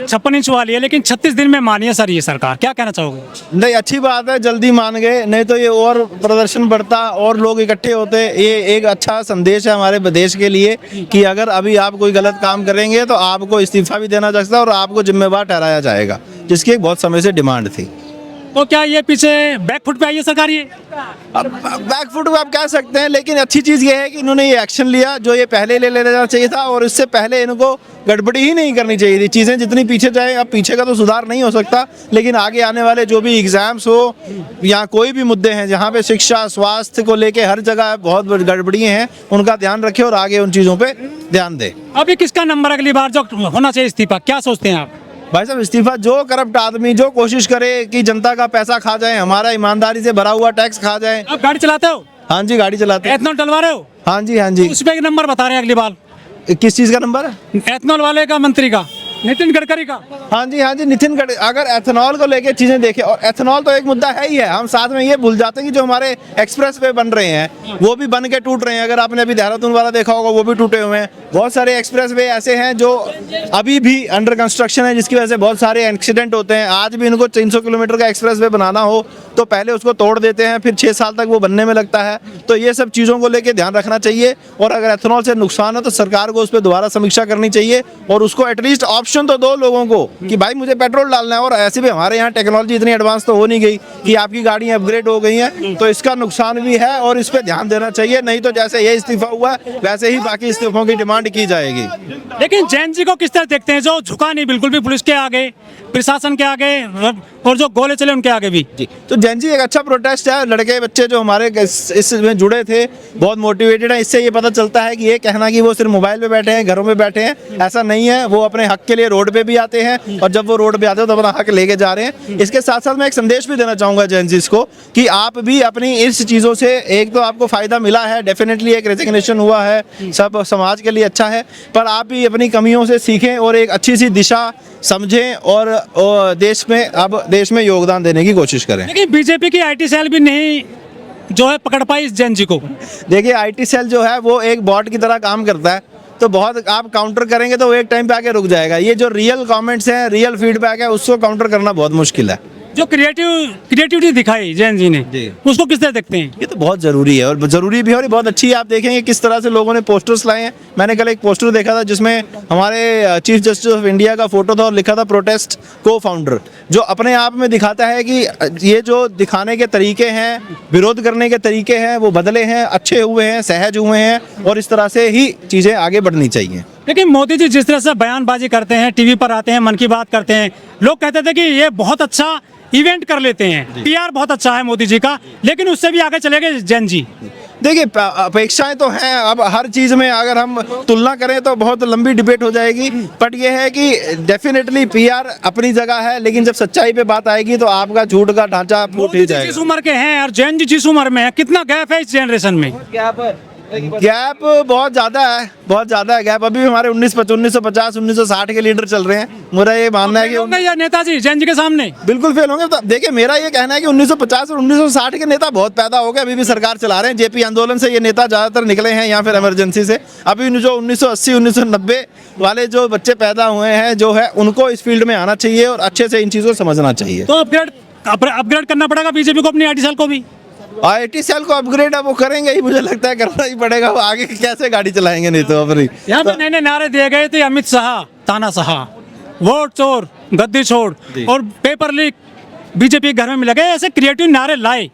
56 inch वाली है, लेकिन 36 दिन में मानी है सर ये सरकार, क्या कहना चाहोगे? नहीं, अच्छी बात है, जल्दी मान गए, नहीं तो ये और प्रदर्शन बढ़ता और लोग इकट्ठे होते। ये एक अच्छा संदेश है हमारे देश के लिए कि अगर अभी आप कोई गलत काम करेंगे तो आपको इस्तीफा भी देना सकता है और आपको जिम्मेवार ठहराया जाएगा, जिसकी एक बहुत समय से डिमांड थी। तो क्या ये पीछे बैकफुट पे आई है सरकार ये? अब बैकफुट आप कह सकते हैं, लेकिन अच्छी चीज़ ये है कि इन्होंने ये एक्शन लिया जो ये पहले ले लेना चाहिए था, और इससे पहले इनको गड़बड़ी ही नहीं करनी चाहिए थी। चीज़ें जितनी पीछे जाए, अब पीछे का तो सुधार नहीं हो सकता, लेकिन आगे आने वाले जो भी एग्ज़ाम्स हो या कोई भी मुद्दे हैं जहाँ पे शिक्षा स्वास्थ्य को लेके हर जगह बहुत गड़बड़ी हैं, उनका ध्यान रखें और आगे उन चीज़ों पर ध्यान दें। अभी किसका नंबर अगली बार जो होना चाहिए इस्तीफा, क्या सोचते हैं आप? भाई साहब, इस्तीफा जो करप्ट आदमी जो कोशिश करे कि जनता का पैसा खा जाए, हमारा ईमानदारी से भरा हुआ टैक्स खा जाए। आप गाड़ी चलाते हो? हाँ जी, गाड़ी चलाते हैं। एथनॉल डलवा रहे हो? हाँ जी, हाँ जी। उस पे एक नंबर बता रहे हैं अगली बार। किस चीज़ का नंबर है? एथनॉल वाले का, मंत्री का, नितिन गडकरी का। हाँ जी, हाँ जी, नितिन गडकरी। अगर एथेनॉल को लेके चीज़ें देखें, और एथेनॉल तो एक मुद्दा है ही है, हम साथ में ये भूल जाते हैं कि जो हमारे एक्सप्रेस वे बन रहे हैं वो भी बन के टूट रहे हैं। अगर आपने अभी देहरादून वाला देखा होगा, वो भी टूटे हुए हैं। बहुत सारे एक्सप्रेस वे ऐसे हैं जो अभी भी अंडर कंस्ट्रक्शन है, जिसकी वजह से बहुत सारे एक्सीडेंट होते हैं। आज भी इनको 300 किलोमीटर का एक्सप्रेस वे बनाना हो तो पहले उसको तोड़ देते हैं, फिर 6 साल तक वो बनने में लगता है। तो ये सब चीज़ों को लेके ध्यान रखना चाहिए, और अगर एथेनॉल से नुकसान है तो सरकार को उस पर दोबारा समीक्षा करनी चाहिए, और उसको एटलीस्ट ऑप्शन तो दो लोगों को कि भाई मुझे पेट्रोल डालना है। और ऐसे भी हमारे यहाँ टेक्नोलॉजी इतनी एडवांस तो हो नहीं गई कि आपकी गाड़ियाँ अपग्रेड हो गई हैं, तो इसका नुकसान भी है और इस पर ध्यान देना चाहिए। नहीं तो जैसे ये इस्तीफा हुआ वैसे ही बाकी इस्तीफों की डिमांड की जाएगी। लेकिन जैन जी को किस तरह देखते हैं, जो झुका नहीं बिल्कुल भी पुलिस के आगे, प्रशासन के आगे, और जो गोले चले उनके आगे भी? जी, तो जैन जी एक अच्छा प्रोटेस्ट है। लड़के बच्चे जो हमारे इसमें जुड़े थे बहुत मोटिवेटेड है। इससे ये पता चलता है कि ये कहना कि वो सिर्फ मोबाइल पे बैठे हैं, घरों में बैठे हैं, ऐसा नहीं है। वो अपने हक के लिए रोड पे भी आते हैं, और जब वो रोड पे आते हैं तो अपना हक लेके जा रहे हैं। इसके साथ साथ मैं एक संदेश भी देना चाहूँगा जैन जी को कि आप भी अपनी इस चीज़ों से, एक तो आपको फ़ायदा मिला है, डेफिनेटली एक रेजिग्नेशन हुआ है, सब समाज के लिए अच्छा है, पर आप भी अपनी कमियों से सीखें और एक अच्छी सी दिशा समझें, और देश में योगदान देने की कोशिश करें। लेकिन बीजेपी की आईटी सेल भी नहीं जो है पकड़ पाई इस जैन जी को। देखिए, आईटी सेल जो है वो एक बॉट की तरह काम करता है, तो बहुत आप काउंटर करेंगे तो वो एक टाइम पे आके रुक जाएगा। ये जो रियल कमेंट्स हैं, रियल फीडबैक है, उसको काउंटर करना बहुत मुश्किल है। जो क्रिएटिविटी दिखाई जैन जी ने, उसको किस तरह देखते हैं? ये तो बहुत ज़रूरी है, और ज़रूरी भी है, और ये बहुत अच्छी है। आप देखेंगे किस तरह से लोगों ने पोस्टर्स लाए हैं। मैंने कल एक पोस्टर देखा था जिसमें हमारे चीफ जस्टिस ऑफ इंडिया का फोटो था और लिखा था प्रोटेस्ट को फाउंडर, जो अपने आप में दिखाता है कि ये जो दिखाने के तरीके हैं, विरोध करने के तरीके हैं, वो बदले हैं, अच्छे हुए हैं, सहज हुए हैं, और इस तरह से ही चीज़ें आगे बढ़नी चाहिए। लेकिन मोदी जी जिस तरह से बयानबाजी करते हैं, टीवी पर आते हैं, मन की बात करते हैं, लोग कहते थे कि ये बहुत अच्छा इवेंट कर लेते हैं, पीआर बहुत अच्छा है मोदी जी का, लेकिन उससे भी आगे चले गए जैन जी। देखिए, अपेक्षाएं तो हैं। अब हर चीज़ में अगर हम तुलना करें तो बहुत लंबी डिबेट हो जाएगी, बट ये है कि डेफिनेटली पीआर अपनी जगह है, लेकिन जब सच्चाई पे बात आएगी तो आपका झूठ का ढांचा फूट ही जाएगा। जिस उम्र के हैं और जैन जी जिस उम्र में है, कितना गैप है इस जनरेशन में? गैप बहुत ज़्यादा है, बहुत ज़्यादा है गैप। अभी भी हमारे 1950 1960 के लीडर चल रहे हैं। मेरा ये मानना है कि या नेताजी जैन जी के सामने बिल्कुल फेल होंगे। तो देखिए, मेरा ये कहना है कि 1950 और 1960 के नेता बहुत पैदा हो गए, अभी भी सरकार चला रहे हैं। जेपी आंदोलन से ये नेता ज़्यादातर निकले हैं, या फिर इमरजेंसी से। अभी जो 1980 1990 वाले जो बच्चे पैदा हुए हैं जो है, उनको इस फील्ड में आना चाहिए और अच्छे से इन चीज़ों को समझना चाहिए। तो अपग्रेड करना पड़ेगा बीजेपी को अपनी आईटी सेल को भी। आईटी सेल को अपग्रेड अब वो करेंगे ही, मुझे लगता है करना ही पड़ेगा। वो आगे कैसे गाड़ी चलाएंगे नहीं तो अपनी। यहाँ पे नए नए नारे दिए गए थे, अमित शाह तानाशाह, वोट चोर, गद्दी छोड़, और पेपर लीक बीजेपी घर में मिल गए। ऐसे क्रिएटिव नारे लाए,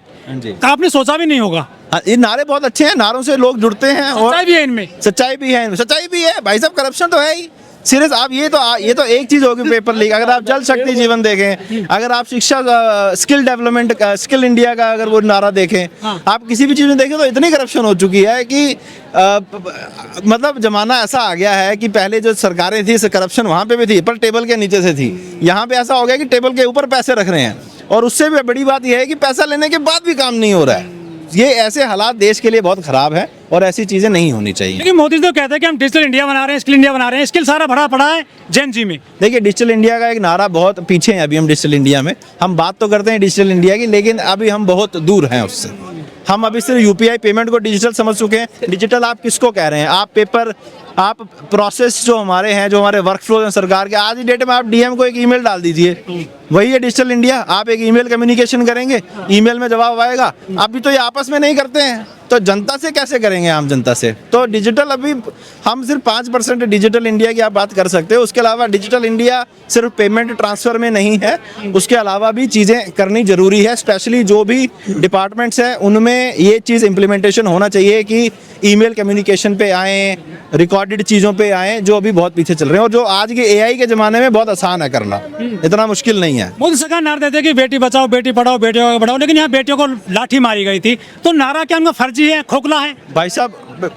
आपने सोचा भी नहीं होगा। ये नारे बहुत अच्छे हैं, नारों से लोग जुड़ते हैं, और सच्चाई भी है इनमें, सच्चाई भी है भाई साहब। करप्शन तो है ही सीरियस। आप ये तो एक चीज होगी पेपर लीक। अगर आप जल शक्ति जीवन देखें, अगर आप शिक्षा स्किल डेवलपमेंट का, स्किल इंडिया का अगर वो नारा देखें, आप किसी भी चीज़ में देखें तो इतनी करप्शन हो चुकी है कि मतलब जमाना ऐसा आ गया है कि पहले जो सरकारें थी, करप्शन वहाँ पे भी थी पर टेबल के नीचे से थी। यहाँ पे ऐसा हो गया कि टेबल के ऊपर पैसे रख रहे हैं, और उससे भी बड़ी बात यह है कि पैसा लेने के बाद भी काम नहीं हो रहा है। ये ऐसे हालात देश के लिए बहुत खराब है, और ऐसी चीजें नहीं होनी चाहिए। लेकिन मोदी जी तो कहते हैं कि हम डिजिटल इंडिया बना रहे हैं, स्किल इंडिया बना रहे हैं। स्किल सारा भरा पड़ा है जैन जी में। देखिए, डिजिटल इंडिया का एक नारा बहुत पीछे है अभी हम डिजिटल इंडिया में। हम बात तो करते हैं डिजिटल इंडिया की, लेकिन अभी हम बहुत दूर हैं उससे। हम अभी सिर्फ यूपीआई पेमेंट को डिजिटल समझ चुके हैं। डिजिटल आप किसको कह रहे हैं? आप पेपर आप प्रोसेस जो हमारे हैं, जो हमारे वर्क फ्लो हैं सरकार के, आज की डेट में आप डीएम को एक ईमेल डाल दीजिए, वही है डिजिटल इंडिया। आप एक ईमेल कम्युनिकेशन करेंगे, ईमेल में जवाब आएगा। अभी तो ये आपस में नहीं करते हैं, तो जनता से कैसे करेंगे, आम जनता से? तो डिजिटल, अभी हम सिर्फ 5% डिजिटल इंडिया की आप बात कर सकते हो। उसके अलावा डिजिटल इंडिया सिर्फ पेमेंट ट्रांसफर में नहीं है, उसके अलावा भी चीज़ें करनी जरूरी है। स्पेशली जो भी डिपार्टमेंट्स हैं उनमें ये चीज़ इम्प्लीमेंटेशन होना चाहिए कि ईमेल कम्युनिकेशन पे आएँ, रिकॉर्डेड चीज़ों पे आएँ, जो अभी बहुत पीछे चल रहे हैं और जो आज के एआई के ज़माने में बहुत आसान है करना, इतना मुश्किल नहीं है। मोदी सरकार नारा देते हैं कि बेटी बचाओ बेटी पढ़ाओ बेटियों को बढ़ाओ, लेकिन यहाँ बेटियों को लाठी मारी गई थी, तो नारा क्या उनका फर्जी है, खोखला है? भाई साहब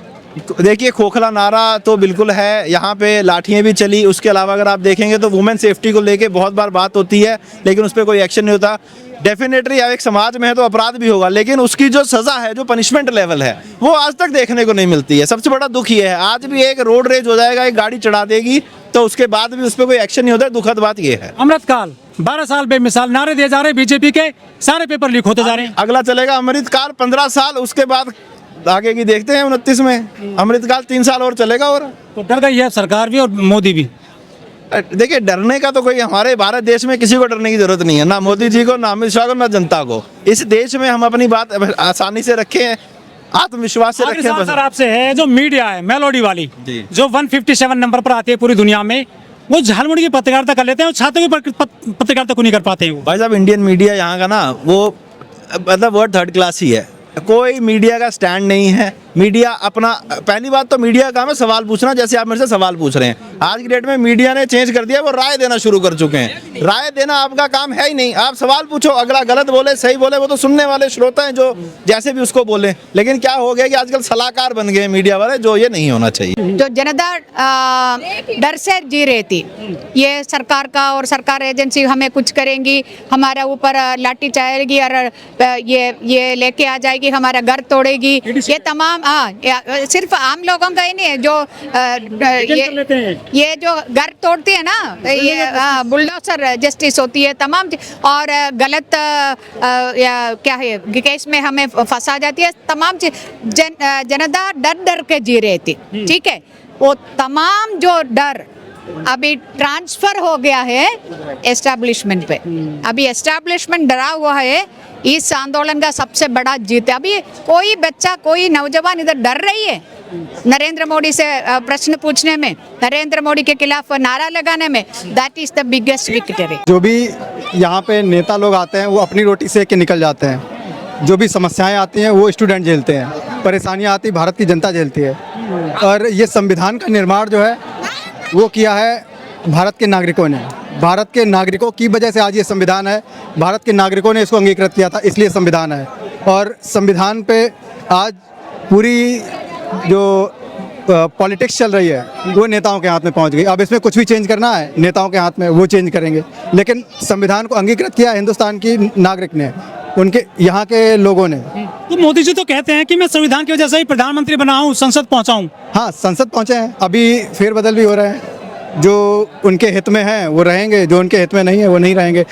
देखिए, खोखला नारा तो बिल्कुल है, यहाँ पे लाठियाँ भी चली। उसके अलावा अगर आप देखेंगे तो वुमेन सेफ्टी को लेके बहुत बार बात होती है, लेकिन उस पर कोई एक्शन नहीं होता। डेफिनेटली एक समाज में है तो अपराध भी होगा, लेकिन उसकी जो सज़ा है, जो पनिशमेंट लेवल है, वो आज तक देखने को नहीं मिलती है। सबसे बड़ा दुख ये है, आज भी एक रोड रेज हो जाएगा, एक गाड़ी चढ़ा देगी तो उसके बाद भी उस पर कोई एक्शन नहीं होता है। दुखद बात ये है। अमृतकाल 12 साल बेमिसाल नारे दिए जा रहे हैं, बीजेपी के सारे पेपर लीक होते जा रहे हैं। अगला चलेगा अमृतकाल 15 साल, उसके बाद आगे की देखते हैं 29 में। अमृतकाल 3 साल और चलेगा। और तो डर गई है सरकार भी और मोदी भी। देखिए, डरने का तो कोई, हमारे भारत देश में किसी को डरने की जरूरत नहीं है, ना मोदी जी को, ना अमित शाह को, ना जनता को। इस देश में हम अपनी बात आसानी से रखें, आत्मविश्वास से आखिरी रखें। सवाल सर आपसे है, जो मीडिया है मेलोडी वाली, जो 157 नंबर पर आती है पूरी दुनिया में, वो झालमुड़ी की पत्रकारिता कर लेते हैं और छात्रों की पत्रकारिता को नहीं कर पाते हैं वो। भाई साहब, इंडियन मीडिया यहाँ का ना, वो मतलब वर्ड थर्ड क्लास ही है। कोई मीडिया का स्टैंड नहीं है। मीडिया अपना, पहली बात तो मीडिया का काम है सवाल पूछना, जैसे आप मेरे से सवाल पूछ रहे हैं। आज की डेट में मीडिया ने चेंज कर दिया, वो राय देना शुरू कर चुके हैं। राय देना आपका काम है ही नहीं। आप सवाल पूछो, अगला गलत बोले सही बोले, वो तो सुनने वाले श्रोता हैं जो जैसे भी उसको बोले। लेकिन क्या हो गया कि आजकल सलाहकार बन गए मीडिया वाले, जो ये नहीं होना चाहिए। जो जनता डर से जी रही थी, ये सरकार का और सरकार एजेंसी हमें कुछ करेंगी, हमारा ऊपर लाठी चाहेगी और ये लेके आ जाएगी, हमारा घर तोड़ेगी, ये तमाम, सिर्फ आम लोगों का ही नहीं है, जो ये जो घर तोड़ती है ना, ये बुलडोजर जस्टिस होती है तमाम, और गलत क्या है केस में हमें फंसा जाती है तमाम चीज। जनता डर डर के जी रही थी, ठीक है। वो तमाम जो डर अभी ट्रांसफर हो गया है एस्टैब्लिशमेंट पे। अभी एस्टैब्लिशमेंट डरा हुआ है। इस आंदोलन का सबसे बड़ा जीत है। अभी कोई बच्चा, कोई नौजवान इधर डर रही है नरेंद्र मोदी से प्रश्न पूछने में, नरेंद्र मोदी के खिलाफ नारा लगाने में। That is the biggest victory. जो भी यहाँ पे नेता लोग आते हैं वो अपनी रोटी सेक के निकल जाते हैं। जो भी समस्याएं आती हैं वो स्टूडेंट झेलते हैं, परेशानियाँ आती भारत की जनता झेलती है। और ये संविधान का निर्माण जो है वो किया है भारत के नागरिकों ने। भारत के नागरिकों की वजह से आज ये संविधान है। भारत के नागरिकों ने इसको अंगीकृत किया था, इसलिए संविधान है। और संविधान पे आज पूरी जो पॉलिटिक्स चल रही है वो नेताओं के हाथ में पहुंच गई। अब इसमें कुछ भी चेंज करना है नेताओं के हाथ में, वो चेंज करेंगे। लेकिन संविधान को अंगीकृत किया हिंदुस्तान की नागरिक ने, उनके यहाँ के लोगों ने। तो मोदी जी तो कहते हैं कि मैं संविधान की वजह से ही प्रधानमंत्री बना हूँ, संसद पहुँचा हूँ। हाँ, संसद पहुँचे हैं, अभी फेरबदल भी हो रहे हैं। जो उनके हित में हैं वो रहेंगे, जो उनके हित में नहीं है वो नहीं रहेंगे।